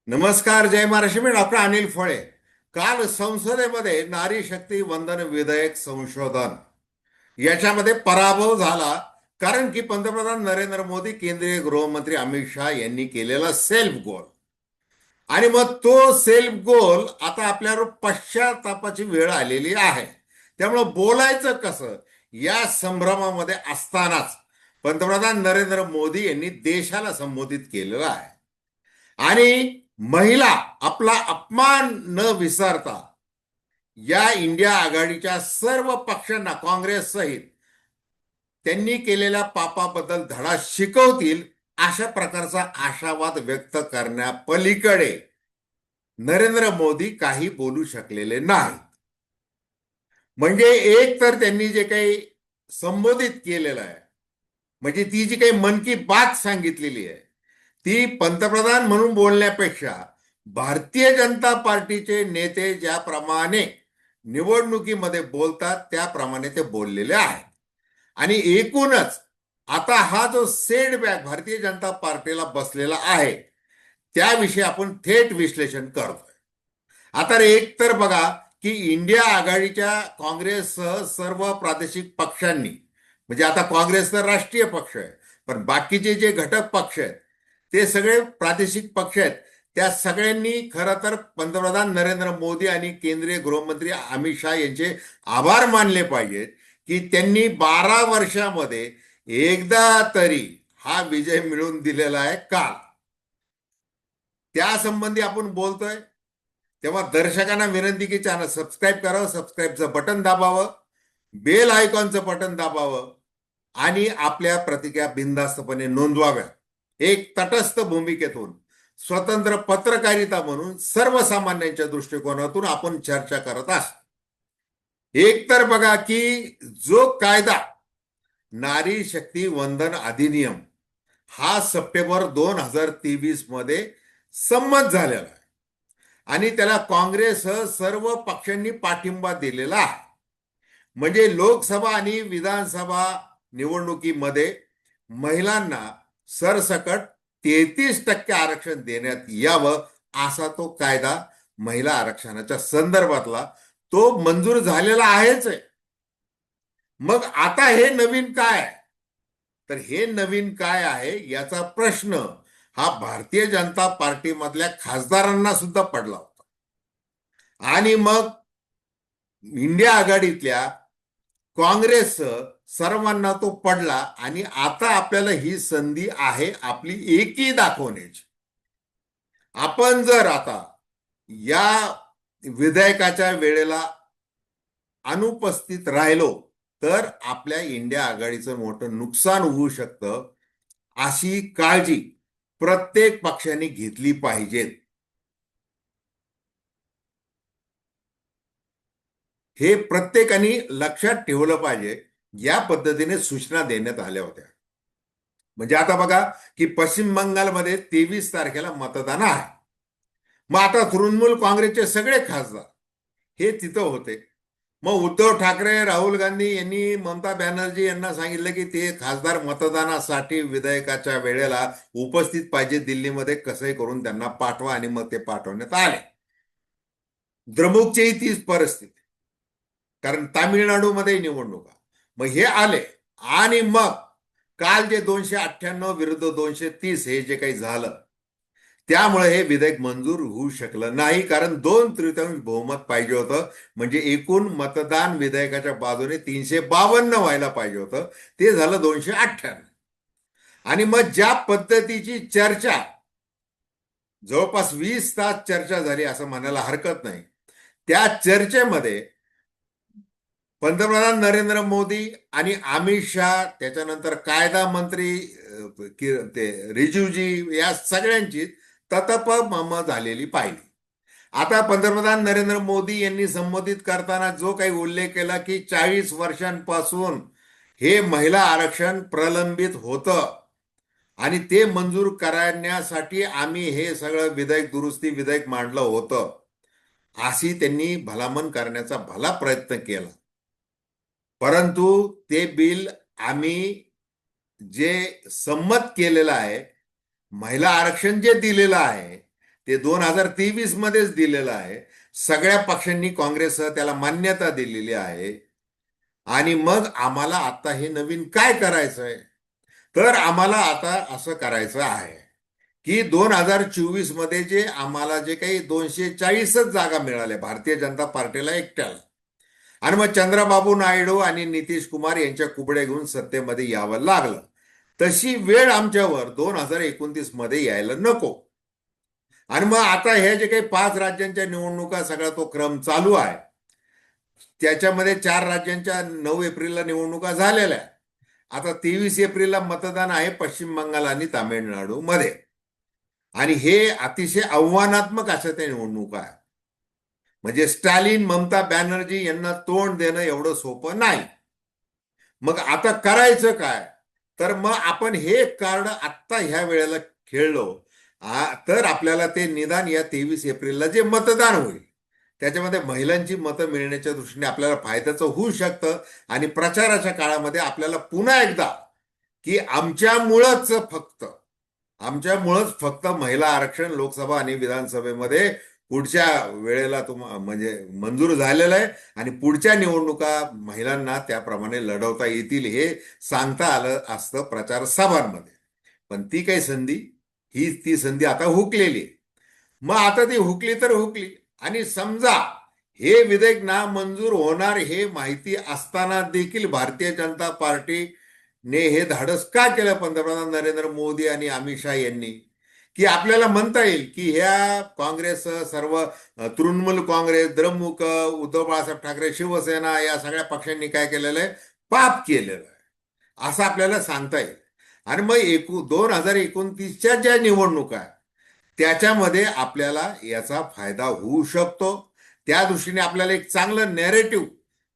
नमस्कार, जय महाराष्ट्र. मी डॉक्टर अनिल फळे. काल संसदेमध्ये नारी शक्ती वंदन विधेयक संशोधन याच्यामध्ये पराभव झाला. कारण की पंतप्रधान नरेंद्र मोदी, केंद्रीय गृहमंत्री अमित शहा यांनी केलेला सेल्फ गोल. आणि मग तो सेल्फ गोल आता आपल्यावर पश्चातापाची वेळ आलेली आहे. त्यामुळं बोलायचं कसं या संभ्रमामध्ये असतानाच पंतप्रधान नरेंद्र मोदी यांनी देशाला संबोधित केलेलं आहे. आणि महिला आपला अपमान न विसरता या इंडिया आघाडीच्या सर्व पक्षांना, काँग्रेस सहित, त्यांनी केलेल्या पापाबद्दल धडा शिकवतील अशा प्रकारचा आशावाद व्यक्त करण्यापलीकडे नरेंद्र मोदी काही बोलू शकलेले नाही. म्हणजे एक तर त्यांनी जे काही संबोधित केलेलं आहे, म्हणजे ती जी काही मन की बात सांगितलेली आहे, ती पंतप्रधान म्हणून बोलण्यापेक्षा भारतीय जनता पार्टीचे नेते ज्याप्रमाणे निवडणुकीमध्ये बोलतात त्याप्रमाणे ते बोललेले आहेत. आणि एकूणच आता हा जो सेटबॅक भारतीय जनता पार्टीला बसलेला आहे त्याविषयी आपण थेट विश्लेषण करतोय. आता एक तर बघा की इंडिया आघाडीच्या काँग्रेससह सर्व प्रादेशिक पक्षांनी, म्हणजे आता काँग्रेस तर राष्ट्रीय पक्ष आहे, पण बाकीचे जे घटक पक्ष आहेत ते सगळे प्रादेशिक पक्ष आहेत. त्या सगळ्यांनी खरं तर पंतप्रधान नरेंद्र मोदी आणि केंद्रीय गृहमंत्री अमित शहा यांचे आभार मानले पाहिजेत की त्यांनी 12 वर्षामध्ये एकदा तरी हा विजय मिळवून दिलेला आहे. काल त्यासंबंधी आपण बोलतोय तेव्हा दर्शकांना विनंती की चॅनल सबस्क्राईब करावं, सबस्क्राईबचं बटन दाबावं, बेल आयकॉनचं बटन दाबावं आणि आपल्या प्रतिक्रिया बिनधास्तपणे नोंदवाव्या. एक तटस्थ भूमिकेतून, स्वतंत्र पत्रकारिता म्हणून, सर्वसामान्यांच्या दृष्टिकोनातून आपण चर्चा करत असतो. एक तर बघा की जो कायदा नारी शक्ती वंदन अधिनियम हा सप्टेंबर 2023 मध्ये संमत झालेला आहे आणि त्याला काँग्रेससह सर्व पक्षांनी पाठिंबा दिलेला आहे. म्हणजे लोकसभा आणि विधानसभा निवडणुकीमध्ये महिलांना सरसकट 33% आरक्षण देण्यात यावं असा तो कायदा महिला आरक्षणाच्या संदर्भातला तो मंजूर झालेला आहेच आहे. मग आता हे नवीन काय आहे? तर हे नवीन काय आहे याचा प्रश्न हा भारतीय जनता पार्टीमधल्या खासदारांना सुद्धा पडला होता. आणि मग इंडिया आघाडीतल्या काँग्रेस सर्वांना तो पडला आणि आता आपल्याला ही संधी आहे आपली एकी दाखवण्याची. आपण जर आता या विधेयकाच्या वेळेला अनुपस्थित राहिलो तर आपल्या इंडिया आघाडीचं मोठं नुकसान होऊ शकतं. अशी काळजी प्रत्येक पक्षाने घेतली पाहिजे. हे प्रत्येकाने लक्षात ठेवलं पाहिजे. या पद्धतीने सूचना देण्यात आल्या होत्या. म्हणजे आता बघा की पश्चिम बंगालमध्ये 23 तारखेला मतदान आहे. मग आता तृणमूल काँग्रेसचे सगळे खासदार हे तिथं होते. मग उद्धव ठाकरे, राहुल गांधी यांनी ममता बॅनर्जी यांना सांगितलं की ते खासदार मतदानासाठी विधेयकाच्या वेळेला उपस्थित पाहिजे दिल्लीमध्ये, कसंही करून त्यांना पाठवा. आणि मग ते पाठवण्यात आले. द्रमुकचीही तीच परिस्थिती, कारण तामिळनाडूमध्ये निवडणुका. मग हे आले आणि मग काल जे 298 विरुद्ध 230 हे जे काही झालं त्यामुळे हे विधेयक मंजूर होऊ शकलं नाही. कारण 2/3 बहुमत पाहिजे होतं. म्हणजे एकूण मतदान विधेयकाच्या बाजूने 352 व्हायला पाहिजे होतं, ते झालं 298. आणि मग ज्या पद्धतीची चर्चा, जवळपास 20 तास चर्चा झाली असं म्हणायला हरकत नाही, त्या चर्चेमध्ये पंतप्रधान नरेंद्र मोदी आणि अमित शहा, त्याच्यानंतर कायदा मंत्री ते रिजिजूजी, या सगळ्यांची ततपमम झालेली पाहिली. आता पंतप्रधान नरेंद्र मोदी यांनी संबोधित करताना जो काही उल्लेख केला की 40 वर्षांपासून हे महिला आरक्षण प्रलंबित होतं आणि ते मंजूर करण्यासाठी आम्ही हे सगळं विधेयक, दुरुस्ती विधेयक मांडलं होतं, अशी त्यांनी भलामण करण्याचा भला प्रयत्न केला. परंतु ते बिल आम्ही जे संमत केलेलं आहे, महिला आरक्षण जे दिलेलं आहे, ते 2023 मध्येच दिलेलं आहे. सगळ्या पक्षांनी काँग्रेससह त्याला मान्यता दिलेली आहे. आणि मग आम्हाला आता हे नवीन काय करायचंय? तर आम्हाला आता असं करायचं आहे की 2024 मध्ये जे आम्हाला जे काही 240च जागा मिळाल्या भारतीय जनता पार्टीला एकट्याला, आणि मग चंद्रबाबू नायडू आणि नितीश कुमार यांच्या कुबड्या घेऊन सत्तेमध्ये यावं लागलं, तशी वेळ आमच्यावर 2029 मध्ये यायला नको. आणि मग आता हे जे काही 5 राज्यांच्या निवडणुका सगळा तो क्रम चालू आहे, त्याच्यामध्ये 4 राज्यांच्या 9 एप्रिलला निवडणुका झालेल्या आहे. आता 23 एप्रिलला मतदान आहे पश्चिम बंगाल आणि तामिळनाडू मध्ये. आणि हे अतिशय आव्हानात्मक अशा त्या निवडणुका आहे. म्हणजे स्टॅलिन, ममता बॅनर्जी यांना तोंड देणं एवढं सोपं नाही. मग आता करायचं काय? तर मग आपण हे कार्ड आत्ता ह्या वेळेला खेळलो तर आपल्याला ते निदान या 23 एप्रिलला जे मतदान होईल त्याच्यामध्ये महिलांची मतं मिळण्याच्या दृष्टीने आपल्याला फायद्याचं होऊ शकतं. आणि प्रचाराच्या काळामध्ये आपल्याला पुन्हा एकदा की आमच्यामुळंच फक्त महिला आरक्षण लोकसभा आणि विधानसभेमध्ये पुढच्या वेळेला म्हणजे मंजूर झालेलं आहे. आणि पुढच्या निवडणुका महिलांना त्याप्रमाणे लढवता येतील हे सांगता आलं असतं प्रचार सभांमध्ये. पण ती काही संधी, ती संधी आता हुकलेली आहे. मग आता ती हुकली तर हुकली. आणि समजा हे विधेयक नामंजूर होणार हे माहिती असताना देखील भारतीय जनता पार्टीने हे धाडस का केलं पंतप्रधान नरेंद्र मोदी आणि अमित शहा यांनी, की आपल्याला म्हणता येईल की ह्या काँग्रेस सर्व तृणमूल काँग्रेस, द्रमुक, उद्धव बाळासाहेब ठाकरे, शिवसेना या सगळ्या पक्षांनी काय केलेलं आहे? पाप केलेलं आहे असं आपल्याला सांगता येईल. आणि मग 2029च्या ज्या निवडणुका आहेत त्याच्यामध्ये आपल्याला याचा फायदा होऊ शकतो. त्या दृष्टीने आपल्याला एक चांगलं नॅरेटिव्ह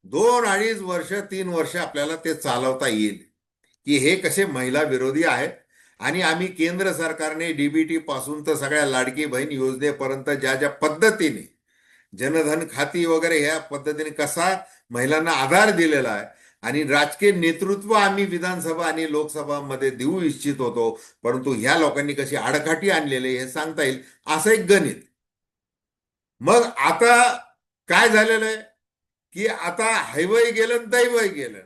2-2.5 वर्ष 3 वर्ष आपल्याला ते चालवता येईल की हे कसे महिला विरोधी आहेत. आणि आम्ही केंद्र सरकारने डीबीटी पासून तर सगळ्या लाडकी बहीण योजनेपर्यंत ज्या ज्या पद्धतीने जनधन खाती वगैरे ह्या पद्धतीने कसा महिलांना आधार दिलेला आहे, आणि राजकीय नेतृत्व आम्ही विधानसभा आणि लोकसभामध्ये देऊ इच्छित होतो, परंतु ह्या लोकांनी कशी आडकाठी आणलेले हे सांगता येईल असं एक गणित. मग आता काय झालेलं आहे की आता हैवय गेलं आणि दैवय गेलं.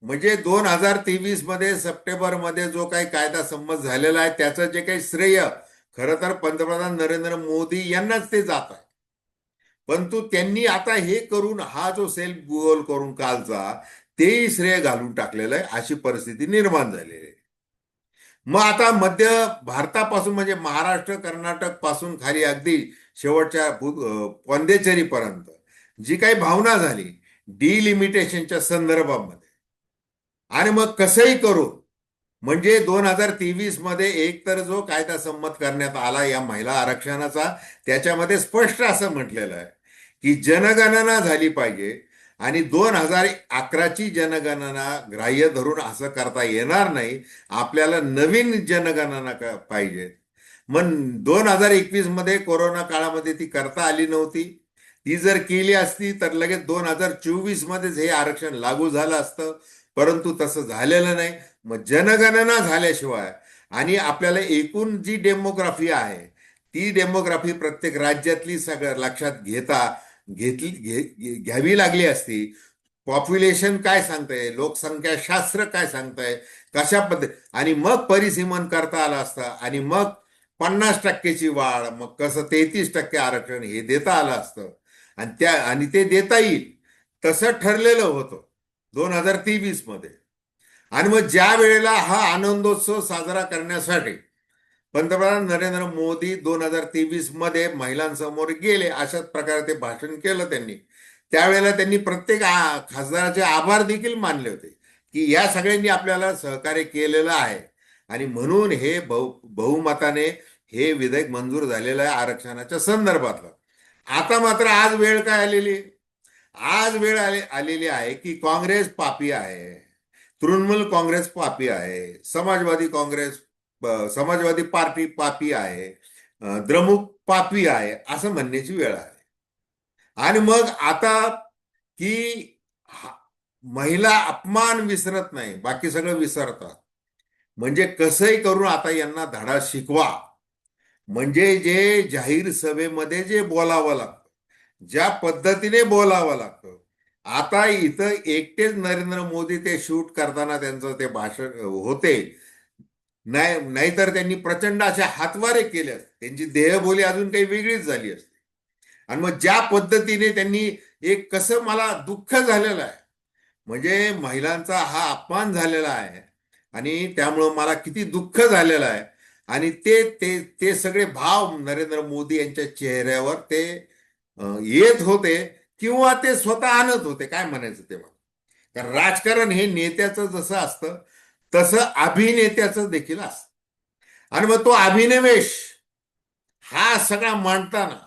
म्हणजे 2023 मध्ये सप्टेंबरमध्ये जो काही कायदा संमत झालेला आहे त्याचं जे काही श्रेय खरं तर पंतप्रधान नरेंद्र मोदी यांनाच ते जात आहे. परंतु त्यांनी आता हे करून हा जो सेल्फ गोल करून कालचा तेही श्रेय घालून टाकलेलं आहे, अशी परिस्थिती निर्माण झालेली आहे. मग आता मध्य भारतापासून म्हणजे महाराष्ट्र, कर्नाटक पासून खाली अगदी शेवटच्या पॉंडेचेरीपर्यंत जी काही भावना झाली डिलिमिटेशनच्या संदर्भामध्ये, आणि मग कसंही करून म्हणजे 2023 मध्ये एक तर जो कायदा संमत करण्यात आला या महिला आरक्षणाचा, त्याच्यामध्ये स्पष्ट असं म्हटलेलं आहे की जनगणना झाली पाहिजे. आणि 2011ची जनगणना ग्राह्य धरून असं करता येणार नाही, आपल्याला नवीन जनगणना पाहिजे. मग 2021 मध्ये कोरोना काळामध्ये ती करता आली नव्हती. ती जर केली असती तर लगेच 2024 मध्येच हे आरक्षण लागू झालं असतं, परंतु तसं झालेलं नाही. मग जनगणना झाल्याशिवाय आणि आपल्याला एकूण जी डेमोग्राफी आहे ती डेमोग्राफी प्रत्येक राज्यातली सगळं लक्षात घ्यावी लागली असती. पॉप्युलेशन काय सांगतंय, लोकसंख्या शास्त्र काय सांगतंय, कशा पद्धती, आणि मग परिसीमन करता आलं असतं. आणि मग 50%ची वाढ, मग कसं 33% आरक्षण हे देता आलं असतं. आणि ते देता येईल तसं ठरलेलं होतं 2023 मध्ये. आणि मग ज्या वेळेला हा आनंदोत्सव साजरा करण्यासाठी पंतप्रधान नरेंद्र मोदी 2023 मध्ये महिलांसमोर गेले, अशाच प्रकारे ते भाषण केलं त्यांनी. त्यावेळेला त्यांनी प्रत्येक खासदाराचे आभार देखील मानले होते की या सगळ्यांनी आपल्याला सहकार्य केलेलं आहे, आणि म्हणून हे बहुमताने हे विधेयक मंजूर झालेलं आहे आरक्षणाच्या संदर्भातलं. आता मात्र आज वेळ काय आलेली, आज वेळ आलेली आहे की काँग्रेस पापी आहे, तृणमूल काँग्रेस पापी आहे, समाजवादी पार्टी पापी आहे, द्रमुक पापी आहे असं म्हणण्याची वेळ आहे. आणि मग आता की महिला अपमान विसरत नाही, बाकी सगळं विसरतात. म्हणजे कसंही करून आता यांना धडा शिकवा. म्हणजे जे जाहीर सभेमध्ये जे बोलावं लागतं, ज्या पद्धतीने बोलावं लागतं. आता इथं एकटेच नरेंद्र मोदी ते शूट करताना त्यांचं ते भाषण होते. नाहीतर त्यांनी प्रचंड असे हातवारे केले असते, त्यांची देहबोली अजून काही वेगळीच झाली असते. आणि मग ज्या पद्धतीने त्यांनी एक कसं मला दुःख झालेलं आहे, म्हणजे महिलांचा हा अपमान झालेला आहे आणि त्यामुळं मला किती दुःख झालेलं आहे. आणि ते ते ते सगळे भाव नरेंद्र मोदी यांच्या चेहऱ्यावर ते येत होते किंवा ते स्वतः आणत होते, काय म्हणायचं तेव्हा. कारण राजकारण हे नेत्याचं जसं असतं तसं अभिनेत्याचं देखील असतं. आणि मग तो अभिनिवेश हा सगळा मांडताना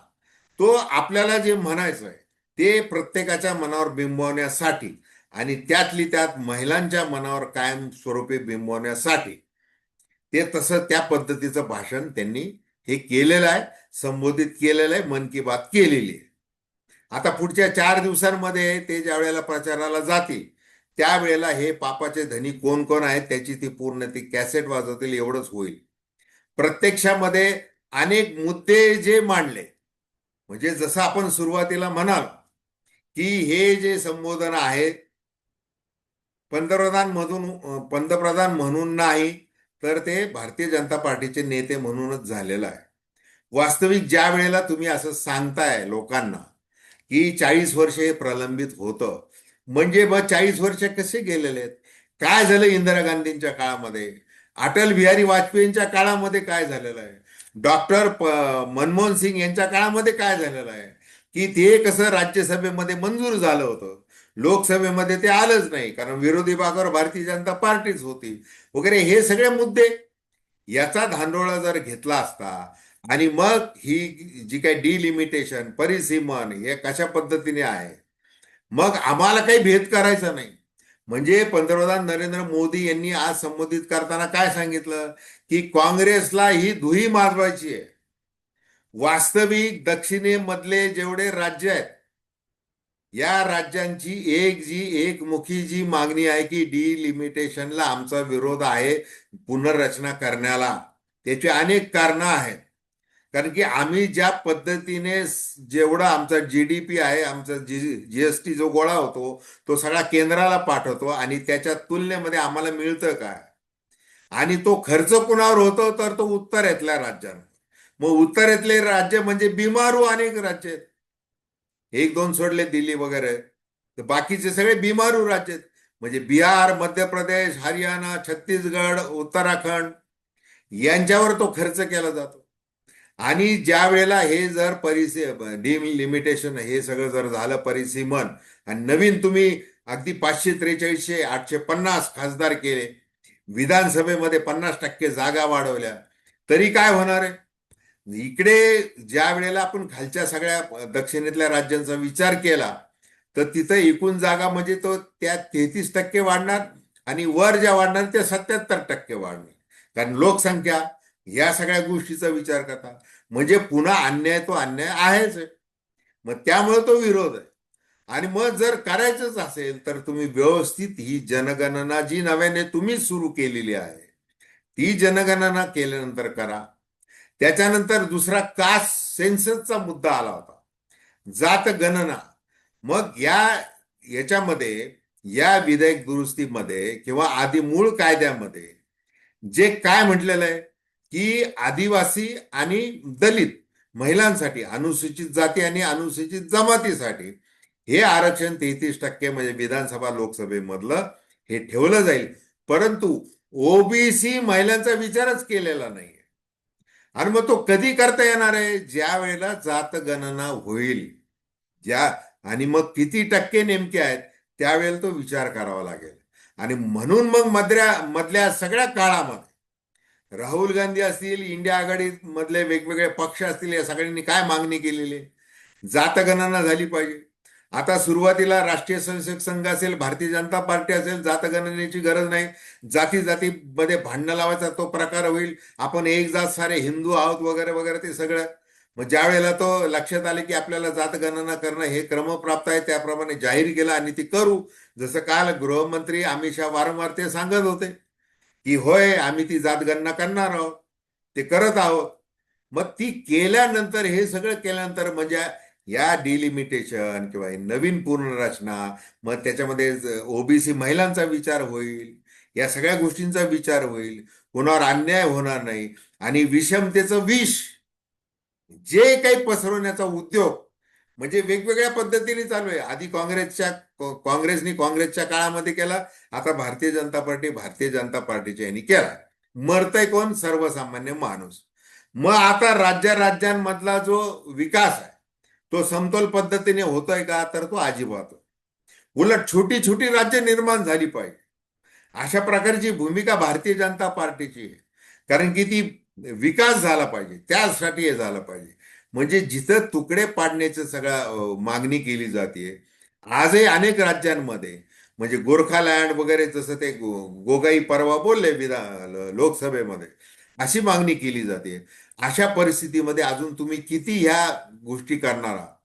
तो आपल्याला जे म्हणायचं आहे ते प्रत्येकाच्या मनावर बिंबवण्यासाठी आणि त्यातली त्यात महिलांच्या मनावर कायम स्वरूपी बिंबवण्यासाठी ते तसं त्या पद्धतीचं भाषण त्यांनी हे केलेलं आहे, संबोधित केलेलं आहे, मन की बात केलेली आहे. आता पुढच्या 4 दिवसांमध्ये ते ज्या वेळेला प्रचाराला जातील त्यावेळेला हे पापाचे धनी कोण कोण आहेत त्याची ती पूर्ण ती कॅसेट वाजवतील, एवढंच होईल. प्रत्यक्षामध्ये अनेक मुद्दे जे मांडले, म्हणजे जसं आपण सुरुवातीला म्हणाल की हे जे संबोधन आहे पंतप्रधान म्हणून नाही, तर ते भारतीय जनता पार्टीचे नेते म्हणूनच झालेलं आहे. वास्तविक ज्या वेळेला तुम्ही असं सांगताय लोकांना की 40 वर्ष हे प्रलंबित होतं, म्हणजे मग 40 वर्ष कसे गेलेले आहेत? काय झालं इंदिरा गांधींच्या काळामध्ये? अटल बिहारी वाजपेयींच्या काळामध्ये काय झालेलं आहे? डॉक्टर मनमोहन सिंग यांच्या काळामध्ये काय झालेलं आहे? की ते कसं राज्यसभेमध्ये मंजूर झालं होतं, लोकसभेमध्ये ते आलंच नाही कारण विरोधी बाकावर भारतीय जनता पार्टीच होती वगैरे, हे सगळे मुद्दे. याचा धांडोळा जर घेतला असता आणि मग ही जी काही डिलिमिटेशन परिसीमन हे कशा पद्धतीने आहे, मग आम्हाला काही भेद करायचा नाही. म्हणजे पंतप्रधान नरेंद्र मोदी यांनी आज संबोधित करताना काय सांगितलं की काँग्रेसला ही धुई माजवायची आहे. वास्तविक दक्षिणेमधले जेवढे राज्य आहेत या राज्यांची एकमुखी जी मागणी आहे की डिलिमिटेशनला आमचा विरोध आहे, पुनर्रचना करण्याला. त्याची अनेक कारणं आहेत. कारण की आम्ही ज्या पद्धतीने जेवढा आमचा जीडीपी आहे, आमचा जीएसटी जो गोळा होतो तो सगळा केंद्राला पाठवतो आणि त्याच्या तुलनेमध्ये आम्हाला मिळतं काय? आणि तो खर्च कुणावर होतो तर तो उत्तरेतल्या राज्यांवर. मग उत्तरेतले राज्य म्हणजे बिमारू अनेक राज्य आहेत, एक दोन सोडले दिल्ली वगैरे, तर बाकीचे सगळे बिमारू राज्य आहेत. म्हणजे बिहार, मध्य प्रदेश, हरियाणा, छत्तीसगड, उत्तराखंड यांच्यावर तो खर्च केला जातो. आणि ज्या वेळेला हे जर डिलिमिटेशन हे सगळं जर झालं परिसीमन आणि नवीन तुम्ही अगदी 543, 850 खासदार केले, विधानसभेमध्ये 50% जागा वाढवल्या, तरी काय होणार आहे? इकडे ज्या वेळेला आपण खालच्या सगळ्या दक्षिणेतल्या राज्यांचा विचार केला तर तिथं एकूण जागा म्हणजे तो त्या 33% वाढणार आणि वर ज्या वाढणार त्या 77% वाढणार, कारण लोकसंख्या या सगळ्या गोष्टीचा विचार करता. म्हणजे पुन्हा अन्याय तो अन्याय आहेच आहे. मग त्यामुळे तो विरोध आहे. आणि मग जर करायचंच असेल तर तुम्ही व्यवस्थित ही जनगणना जी नव्याने तुम्ही सुरू केलेली आहे ती जनगणना केल्यानंतर करा. त्याच्यानंतर दुसरा कास्ट सेन्ससचा मुद्दा आला होता, जात गणना. मग याच्यामध्ये या विधेयक दुरुस्तीमध्ये किंवा आधी मूळ कायद्यामध्ये जे काय म्हटलेलं आहे की आदिवासी आणि दलित महिलांसाठी, अनुसूचित जाती आणि अनुसूचित जमातीसाठी हे आरक्षण 33% म्हणजे विधानसभा लोकसभेमधलं हे ठेवलं जाईल. परंतु ओबीसी महिलांचा विचारच केलेला नाही. आणि मग तो कधी करता येणार आहे? ज्या वेळेला जातगणना होईल, ज्या आणि मग किती टक्के नेमके आहेत त्यावेळेला तो विचार करावा लागेल. आणि म्हणून मग मधल्या सगळ्या काळामध्ये राहुल गांधी असतील, इंडिया आघाडी मधले वेगवेगळे पक्ष असतील, या सगळ्यांनी काय मागणी केलेली आहे? जातगणना झाली पाहिजे. आता सुरुवातीला राष्ट्रीय स्वयंसेवक संघ असेल, भारतीय जनता पार्टी असेल, जातगणनेची गरज नाही, जाती जातीमध्ये भांडणं लावायचा तो प्रकार होईल, आपण एक जात सारे हिंदू आहोत वगैरे वगैरे ते सगळं. मग ज्या वेळेला तो लक्षात आले की आपल्याला जातगणना करणं हे क्रमप्राप्त आहे त्याप्रमाणे जाहीर केलं आणि ती करू. जसं काल गृहमंत्री अमित शहा वारंवार ते सांगत होते की होय आम्ही ती जातगणना करणार आहोत, ते करत आहोत. मग ती केल्यानंतर, हे सगळं केल्यानंतर म्हणजे या डिलिमिटेशन किंवा ही नवीन पुनर्रचना, मग त्याच्यामध्ये ओबीसी महिलांचा विचार होईल, या सगळ्या गोष्टींचा विचार होईल, कोणावर अन्याय होणार नाही, आणि विषमतेचं विष जे काही पसरवण्याचा उद्योग म्हणजे वेगवेगळ्या पद्धतीने चालू आहे. आधी काँग्रेसच्या काळामध्ये केला, आता भारतीय जनता पार्टीच्या यांनी केला. मरतय कोण? सर्वसामान्य माणूस. मग आता राज्यांमधला जो विकास आहे तो समतोल पद्धतीने होतोय का? तर तो अजिबात. उलट छोटी छोटी राज्य निर्माण झाली पाहिजे, अशा प्रकारची भूमिका भारतीय जनता पार्टीची आहे. कारण की ती विकास झाला पाहिजे, त्यासाठी हे झालं पाहिजे. म्हणजे जिथं तुकडे पाडण्याचं सगळं मागणी केली जाते आजही अनेक राज्यांमध्ये, म्हणजे गोरखालँड वगैरे, जसं ते गोगाई परवा बोलले लोकसभेमध्ये, अशी मागणी केली जाते. अशा परिस्थितीमध्ये अजून तुम्ही किती ह्या गोष्टी करणार आहात?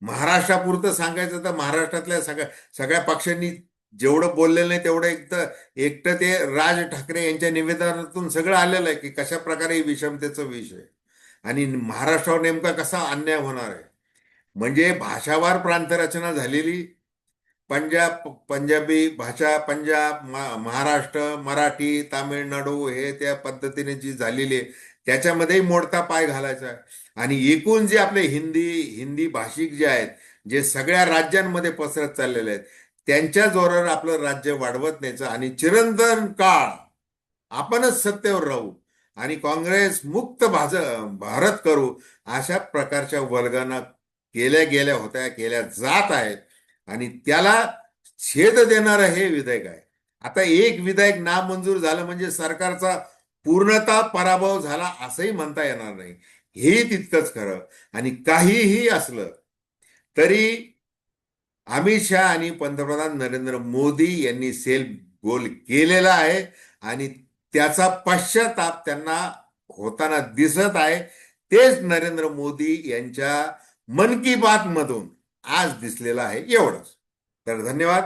महाराष्ट्रापुरतं सांगायचं तर महाराष्ट्रातल्या सगळ्या पक्षांनी जेवढं बोललेलं नाही तेवढं एकटं ते राज ठाकरे यांच्या निवेदनातून सगळं आलेलं आहे की कशा प्रकारे विषमतेचा विषय आणि महाराष्ट्रावर नेमका कसा अन्याय होणार आहे. म्हणजे भाषावार प्रांतरचना झालेली, पंजाबी भाषा, महाराष्ट्र, मराठी, तामिळनाडू, हे त्या पद्धतीने जी झालेली आहे त्याच्यामध्येही मोडता पाय घालायचा आहे. आणि एकूण जे आपले हिंदी हिंदी भाषिक जे आहेत, जे सगळ्या राज्यांमध्ये पसरत चाललेले आहेत, त्यांच्या जोरावर आपलं राज्य वाढवत न्यायचं आणि चिरंतन काळ आपणच सत्तेवर राहू आणि काँग्रेस मुक्त भारत करू, अशा प्रकारच्या वल्गना केल्या गेल्या होत्या, केल्या जात आहेत. आणि त्याला छेद देणारं हे विधेयक आहे. आता एक विधेयक नामंजूर झालं म्हणजे सरकारचा पूर्णतः पराभव झाला असंही म्हणता येणार नाही, हेही तितकंच खरं. आणि काहीही असलं तरी अमित शहा आणि पंतप्रधान नरेंद्र मोदी यांनी सेल गोल केलेला आहे आणि त्याचा पश्चाताप त्यांना होताना दिसत आहे. तेच नरेंद्र मोदी यांच्या मन की बात मधून आज दिसलेला आहे. एवढंच. तर धन्यवाद.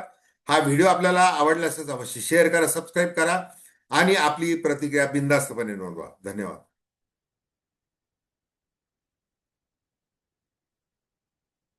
हा व्हिडिओ आपल्याला आवडला असेल अवश्य शेअर करा, सबस्क्राईब करा आणि आपली प्रतिक्रिया बिनधास्तपणे नोंदवा. धन्यवाद.